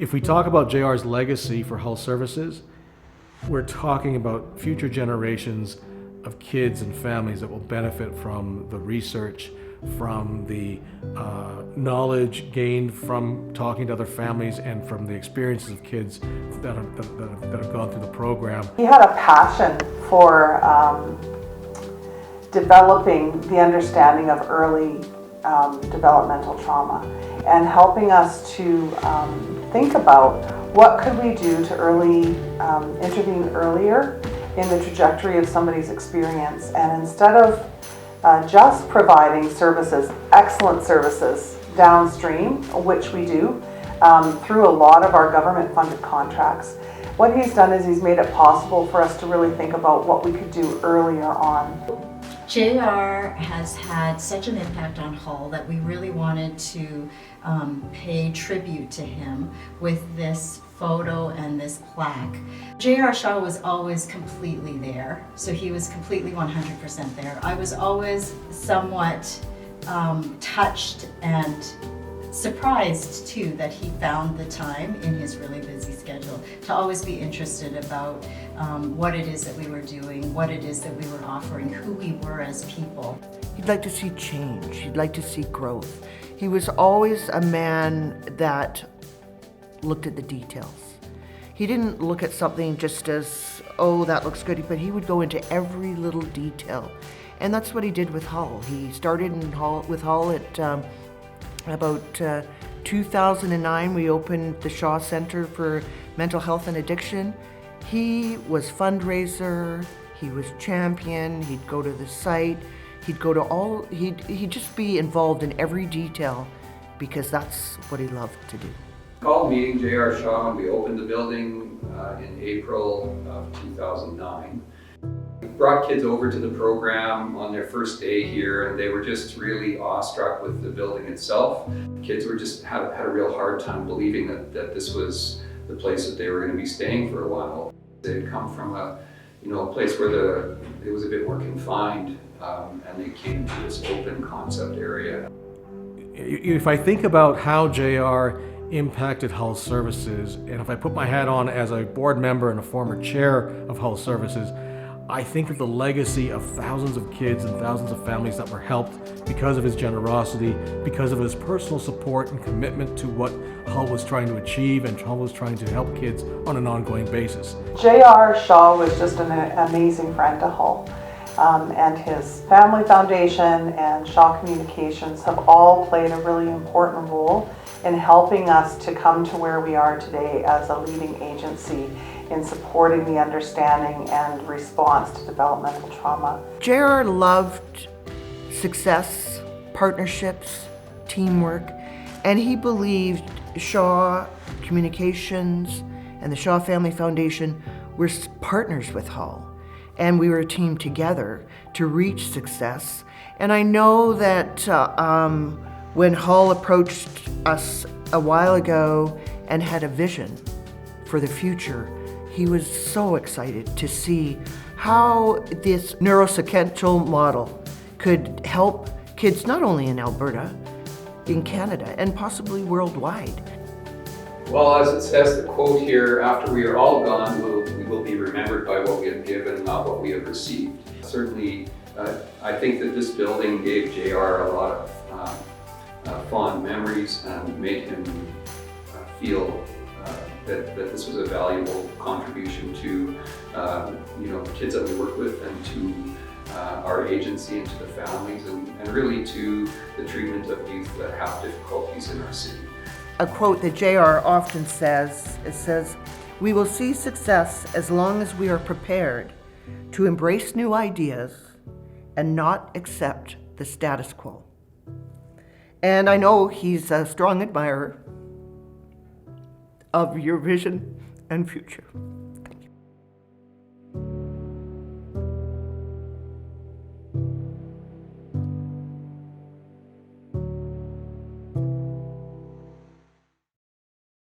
If we talk about JR's legacy for health services, we're talking about future generations of kids and families that will benefit from the research, from the knowledge gained from talking to other families, and from the experiences of kids that have gone through the program. He had a passion for developing the understanding of early developmental trauma and helping us to think about what could we do to intervene earlier in the trajectory of somebody's experience. And instead of just providing services, excellent services downstream, which we do through a lot of our government-funded contracts, what he's done is he's made it possible for us to really think about what we could do earlier on. JR has had such an impact on Hull that we really wanted to pay tribute to him with this photo and this plaque. J.R. Shaw was always completely there, so he was completely 100% there. I was always somewhat touched and surprised too that he found the time in his really busy schedule to always be interested about what it is that we were doing, what it is that we were offering, who we were as people. He'd like to see change, he'd like to see growth. He was always a man that looked at the details. He didn't look at something just as, oh, that looks good, but he would go into every little detail. And that's what he did with Hull. He started with Hull at about 2009. We opened the Shaw Center for Mental Health and Addiction. He was fundraiser, he was champion, he'd go to the site, he'd just be involved in every detail because that's what he loved to do. Called meeting J.R. Shaw when we opened the building in April of 2009. We brought kids over to the program on their first day here, and they were just really awestruck with the building itself. Kids were just had a real hard time believing that this was the place that they were going to be staying for a while. They had come from a place where it was a bit more confined, and they came to this open concept area. If I think about how JR impacted Hull Services, and if I put my hat on as a board member and a former chair of Hull Services, I think of the legacy of thousands of kids and thousands of families that were helped because of his generosity, because of his personal support and commitment to what Hull was trying to achieve and Hull was trying to help kids on an ongoing basis. J.R. Shaw was just an amazing friend to Hull. And his family foundation and Shaw Communications have all played a really important role in helping us to come to where we are today as a leading agency in supporting the understanding and response to developmental trauma. J.R. loved success, partnerships, teamwork, and he believed Shaw Communications and the Shaw Family Foundation were partners with Hull. And we were a team together to reach success. And I know that when Hull approached us a while ago and had a vision for the future, he was so excited to see how this neurosequential model could help kids not only in Alberta, in Canada, and possibly worldwide. Well, as it says, the quote here, after we are all gone, we will be remembered by what we have given, not what we have received. Certainly, I think that this building gave JR a lot of fond memories and made him feel that this was a valuable contribution to the kids that we work with and to our agency and to the families and really to the treatment of youth that have difficulties in our city. A quote that JR often says, it says, "We will see success as long as we are prepared to embrace new ideas and not accept the status quo." And I know he's a strong admirer of your vision and future.